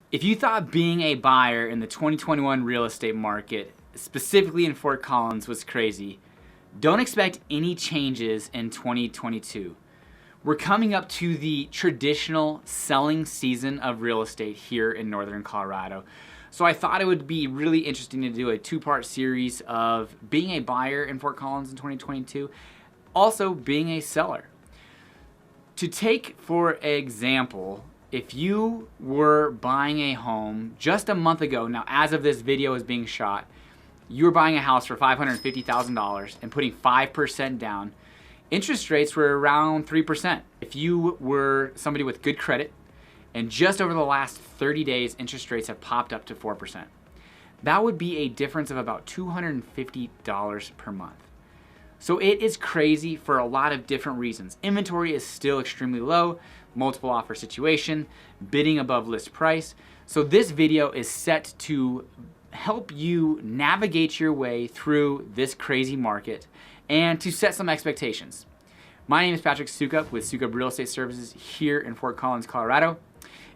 If you thought being a buyer in the 2021 real estate market, specifically in Fort Collins, was crazy, don't expect any changes in 2022. We're coming up to the traditional selling season of real estate here in Northern Colorado. So I thought it would be really interesting to do a two-part series of being a buyer in Fort Collins in 2022, also being a seller. To take, for example, if you were buying a home just a month ago, now as of this video is being shot, you were buying a house for $550,000 and putting 5% down, interest rates were around 3%. If you were somebody with good credit, and just over the last 30 days, interest rates have popped up to 4%. That would be a difference of about $250 per month. So it is crazy for a lot of different reasons. Inventory is still extremely low, multiple offer situation, bidding above list price. So this video is set to help you navigate your way through this crazy market and to set some expectations. My name is Patrick Soukup with Soukup Real Estate Services here in Fort Collins, Colorado.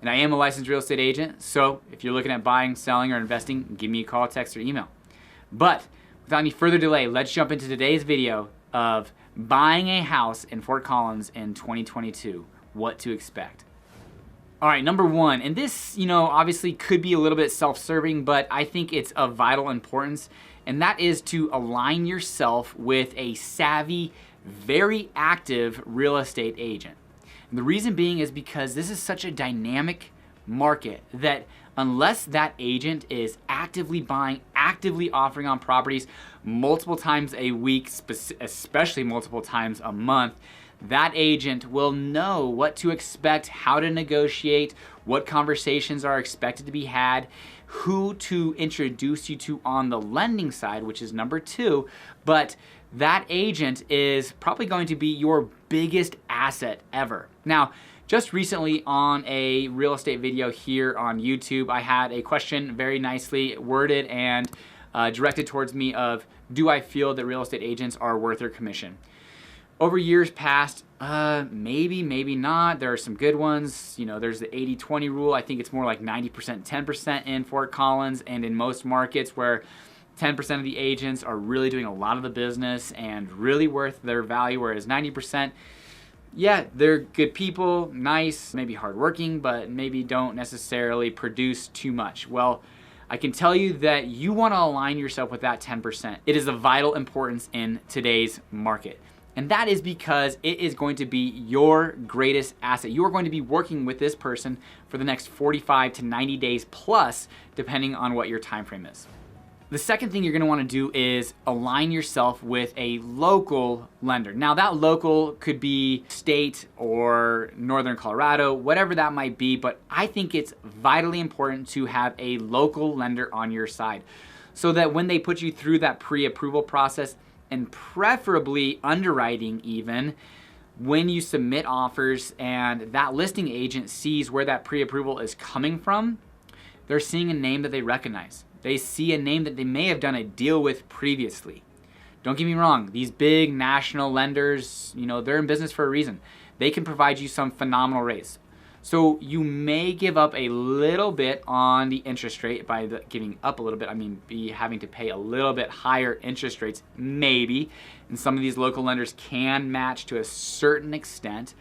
And I am a licensed real estate agent, so if you're looking at buying, selling, or investing, give me a call, text, or email. But without any further delay, let's jump into today's video of buying a house in Fort Collins in 2022, what to expect. All right, number one, and this, obviously could be a little bit self-serving, but I think it's of vital importance, and that is to align yourself with a savvy, very active real estate agent. And the reason being is because this is such a dynamic market that unless that agent is actively buying, actively offering on properties multiple times a week, especially multiple times a month, that agent will know what to expect, how to negotiate, what conversations are expected to be had, who to introduce you to on the lending side, which is number two. But that agent is probably going to be your biggest asset ever. Now, just recently on a real estate video here on YouTube, I had a question very nicely worded and directed towards me of, do I feel that real estate agents are worth their commission? Over years past, maybe, maybe not. There are some good ones. There's the 80-20 rule. I think it's more like 90%, 10% in Fort Collins and in most markets where 10% of the agents are really doing a lot of the business and really worth their value, whereas 90%, yeah, they're good people, nice, maybe hardworking, but maybe don't necessarily produce too much. Well, I can tell you that you want to align yourself with that 10%. It is of vital importance in today's market. And that is because it is going to be your greatest asset. You are going to be working with this person for the next 45 to 90 days plus, depending on what your time frame is. The second thing you're going to want to do is align yourself with a local lender. Now that local could be state or Northern Colorado, whatever that might be, but I think it's vitally important to have a local lender on your side so that when they put you through that pre-approval process, and preferably underwriting even, when you submit offers and that listing agent sees where that pre-approval is coming from, they're seeing a name that they recognize. They see a name that they may have done a deal with previously. Don't get me wrong, these big national lenders, they're in business for a reason. They can provide you some phenomenal rates. So you may give up a little bit on the interest rate. By giving up a little bit, I mean be having to pay a little bit higher interest rates, maybe. And some of these local lenders can match to a certain extent,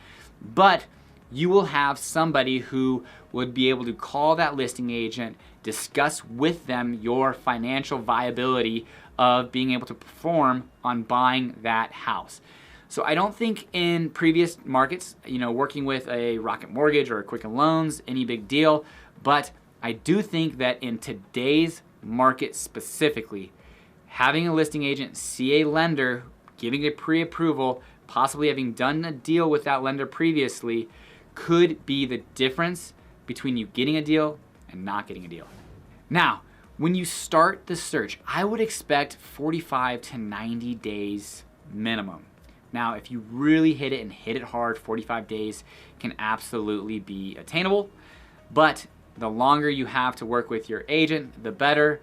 but you will have somebody who would be able to call that listing agent, discuss with them your financial viability of being able to perform on buying that house. So I don't think in previous markets, working with a Rocket Mortgage or a Quicken Loans, any big deal, but I do think that in today's market specifically, having a listing agent see a lender, giving a pre-approval, possibly having done a deal with that lender previously, could be the difference between you getting a deal and not getting a deal. Now, when you start the search, I would expect 45 to 90 days minimum. Now, if you really hit it and hit it hard, 45 days can absolutely be attainable, but the longer you have to work with your agent, the better,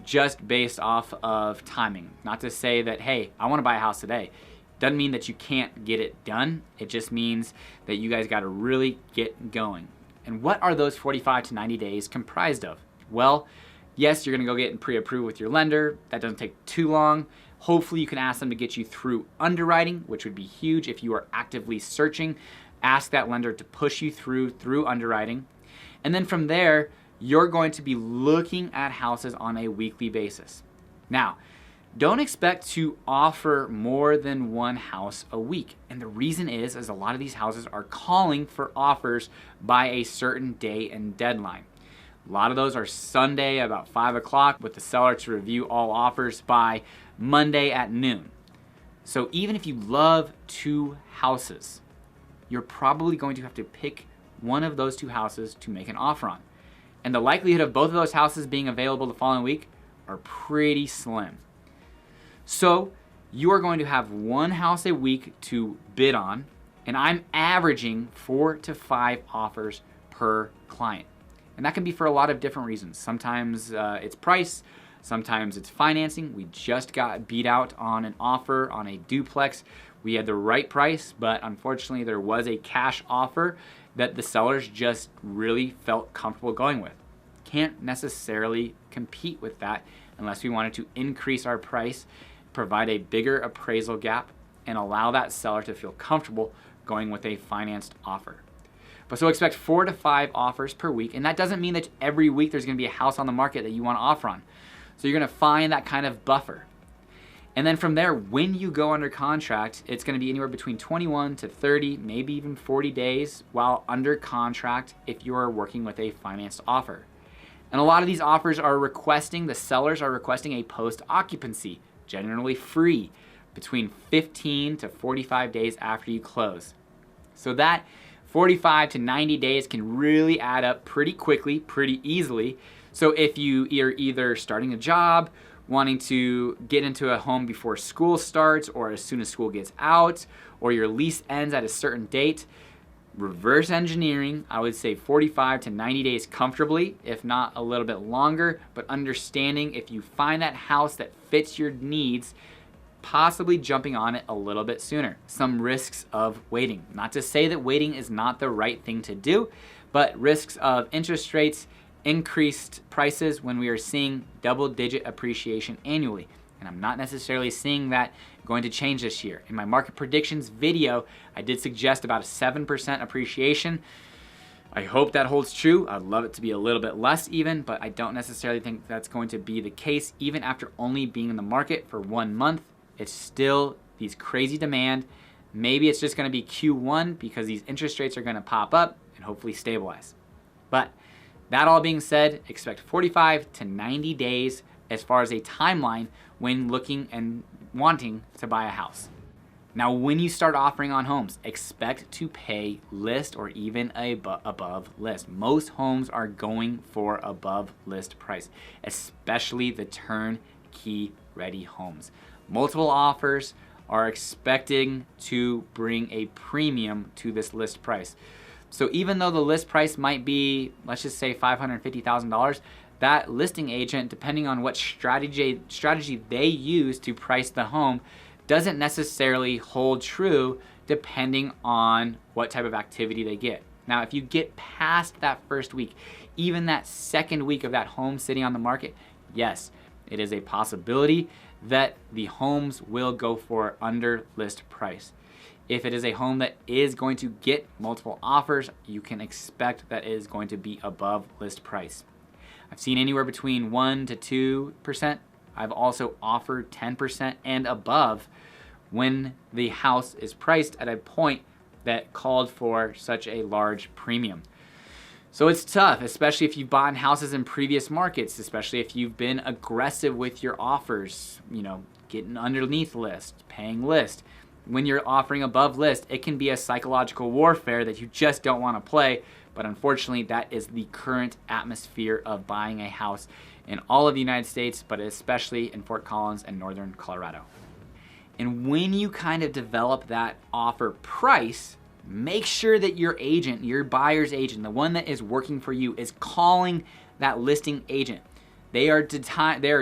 just based off of timing. Not to say that, hey, I want to buy a house today. Doesn't mean that you can't get it done. It just means that you guys got to really get going. And what are those 45 to 90 days comprised of? Well, yes, you're gonna go get pre-approved with your lender. That doesn't take too long. Hopefully you can ask them to get you through underwriting, which would be huge if you are actively searching. Ask that lender to push you through underwriting. And then from there, you're going to be looking at houses on a weekly basis. Now, don't expect to offer more than one house a week. And the reason is a lot of these houses are calling for offers by a certain day and deadline. A lot of those are Sunday about 5 o'clock with the seller to review all offers by Monday at noon. So even if you love 2 houses, you're probably going to have to pick one of those 2 houses to make an offer on. And the likelihood of both of those houses being available the following week are pretty slim. So you are going to have 1 house a week to bid on, and I'm averaging 4 to 5 offers per client. And that can be for a lot of different reasons. Sometimes it's price, sometimes it's financing. We just got beat out on an offer on a duplex. We had the right price, but unfortunately there was a cash offer that the sellers just really felt comfortable going with. Can't necessarily compete with that unless we wanted to increase our price, provide a bigger appraisal gap, and allow that seller to feel comfortable going with a financed offer. But so expect 4 to 5 offers per week, and that doesn't mean that every week there's gonna be a house on the market that you wanna offer on. So you're gonna find that kind of buffer. And then from there, when you go under contract, it's gonna be anywhere between 21 to 30, maybe even 40 days while under contract if you are working with a financed offer. And a lot of these offers are the sellers are requesting a post-occupancy, generally free, between 15 to 45 days after you close. So that 45 to 90 days can really add up pretty quickly, pretty easily. So if you are either starting a job, wanting to get into a home before school starts or as soon as school gets out, or your lease ends at a certain date, reverse engineering, I would say 45 to 90 days comfortably, if not a little bit longer, but understanding if you find that house that fits your needs, possibly jumping on it a little bit sooner. Some risks of waiting. Not to say that waiting is not the right thing to do, but risks of interest rates, increased prices when we are seeing double-digit appreciation annually. And I'm not necessarily seeing that going to change this year. In my market predictions video, I did suggest about a 7% appreciation. I hope that holds true. I'd love it to be a little bit less even, but I don't necessarily think that's going to be the case even after only being in the market for 1 month. It's still these crazy demand. Maybe it's just gonna be Q1 because these interest rates are gonna pop up and hopefully stabilize. But that all being said, expect 45 to 90 days as far as a timeline when looking and wanting to buy a house. Now, when you start offering on homes, expect to pay list or even above list. Most homes are going for above list price, especially the turnkey ready homes. Multiple offers are expecting to bring a premium to this list price. So even though the list price might be, let's just say $550,000, that listing agent, depending on what strategy they use to price the home, doesn't necessarily hold true depending on what type of activity they get. Now, if you get past that first week, even that second week of that home sitting on the market, yes, it is a possibility that the homes will go for under list price. If it is a home that is going to get multiple offers, you can expect that it is going to be above list price. I've seen anywhere between 1 to 2%. I've also offered 10% and above when the house is priced at a point that called for such a large premium. So it's tough, especially if you've bought houses in previous markets, especially if you've been aggressive with your offers, getting underneath list, paying list. When you're offering above list, it can be a psychological warfare that you just don't want to play, but unfortunately that is the current atmosphere of buying a house in all of the United States, but especially in Fort Collins and northern Colorado. And when you kind of develop that offer price, make sure that your agent, your buyer's agent, the one that is working for you, is calling that listing agent. They are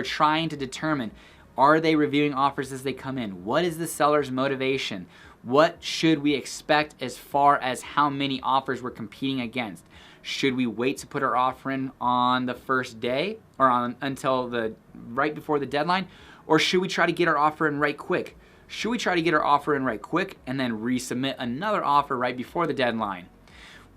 trying to determine, are they reviewing offers as they come in? What is the seller's motivation? What should we expect as far as how many offers we're competing against? Should we wait to put our offer in on the first day or until right before the deadline? Or should we try to get our offer in right quick? Should we try to get our offer in right quick and then resubmit another offer right before the deadline?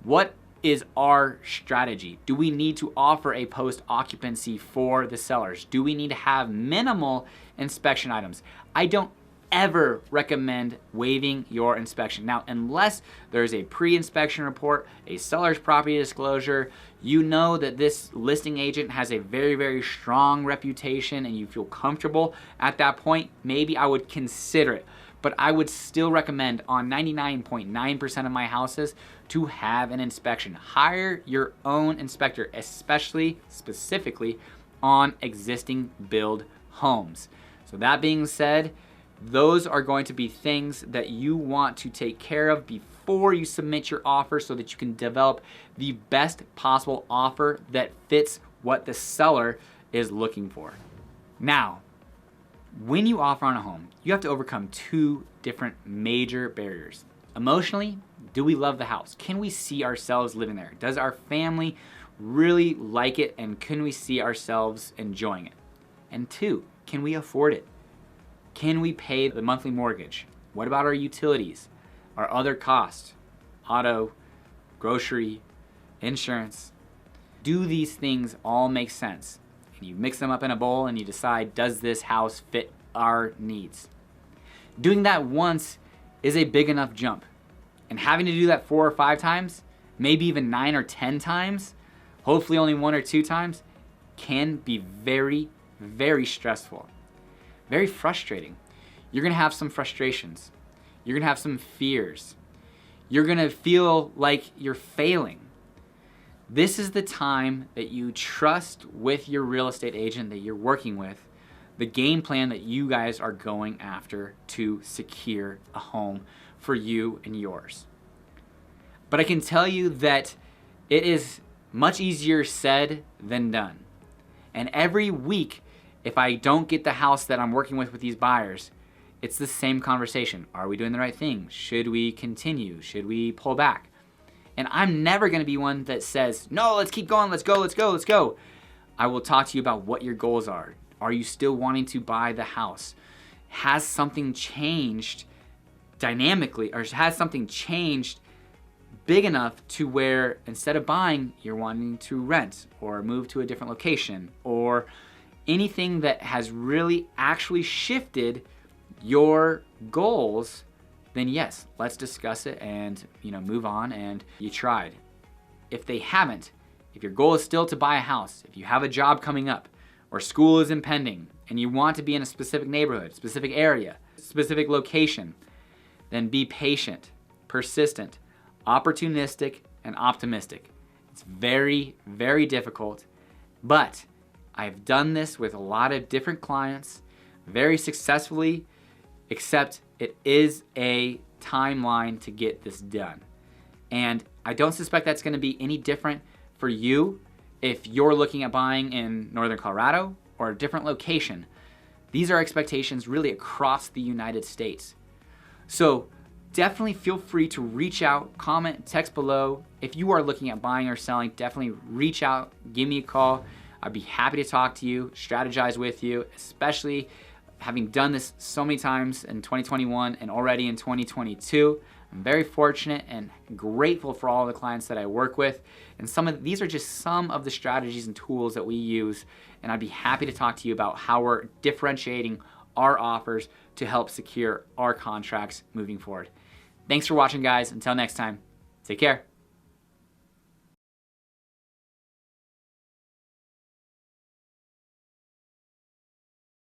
What is our strategy? Do we need to offer a post-occupancy for the sellers? Do we need to have minimal inspection items? I don't ever recommend waiving your inspection. Now, unless there's a pre-inspection report, a seller's property disclosure, you know that this listing agent has a very, very strong reputation and you feel comfortable at that point, maybe I would consider it. But I would still recommend on 99.9% of my houses to have an inspection. Hire your own inspector, specifically on existing build homes. So that being said, those are going to be things that you want to take care of before you submit your offer so that you can develop the best possible offer that fits what the seller is looking for. Now, when you offer on a home, you have to overcome two different major barriers. Emotionally, do we love the house? Can we see ourselves living there? Does our family really like it, and can we see ourselves enjoying it? And two, can we afford it? Can we pay the monthly mortgage? What about our utilities, our other costs, auto, grocery, insurance? Do these things all make sense? And you mix them up in a bowl and you decide, does this house fit our needs? Doing that once is a big enough jump. And having to do that 4 or 5 times, maybe even 9 or 10 times, hopefully only 1 or 2 times, can be very, very stressful. Very frustrating. You're gonna have some frustrations. You're gonna have some fears. You're gonna feel like you're failing. This is the time that you trust with your real estate agent that you're working with, the game plan that you guys are going after to secure a home for you and yours. But I can tell you that it is much easier said than done. And every week, if I don't get the house that I'm working with these buyers, it's the same conversation. Are we doing the right thing? Should we continue? Should we pull back? And I'm never gonna be one that says, no, let's keep going, let's go, let's go, let's go. I will talk to you about what your goals are. Are you still wanting to buy the house? Has something changed dynamically, or has something changed big enough to where instead of buying, you're wanting to rent or move to a different location, or anything that has really actually shifted your goals? Then yes, let's discuss it and move on, and you tried. If they haven't, if your goal is still to buy a house, if you have a job coming up or school is impending and you want to be in a specific neighborhood, specific area, specific location, then be patient, persistent, opportunistic, and optimistic. It's very, very difficult, but I've done this with a lot of different clients very successfully, except it is a timeline to get this done. And I don't suspect that's gonna be any different for you if you're looking at buying in Northern Colorado or a different location. These are expectations really across the United States. So definitely feel free to reach out, comment, text below. If you are looking at buying or selling, definitely reach out, give me a call. I'd be happy to talk to you, strategize with you, especially having done this so many times in 2021 and already in 2022. I'm very fortunate and grateful for all the clients that I work with. And these are just some of the strategies and tools that we use. And I'd be happy to talk to you about how we're differentiating our offers to help secure our contracts moving forward. Thanks for watching, guys. Until next time, take care.